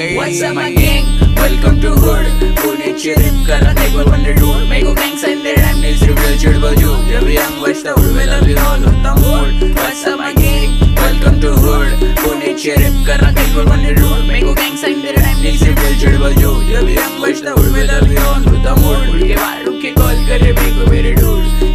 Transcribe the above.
What's up my gang? Welcome to hood. पुण्याची rib करा देखो वंडर डूड. मेको गैंग साइन दे रैम नील्स रिव्हिल चिड बजू. जब यंग बचता उड़वेला भी ऑल होता mood. What's up my gang? Welcome to hood. पुण्याची रिप करा देखो वंडर डूड. मेको गैंग साइन दे रैम नील्स रिव्हिल चिड बजू. जब यंग बचता उड़वेला भी ऑल होता मूड. उड़ के बाहर रुक के कॉल करे मेको मेरे डूड.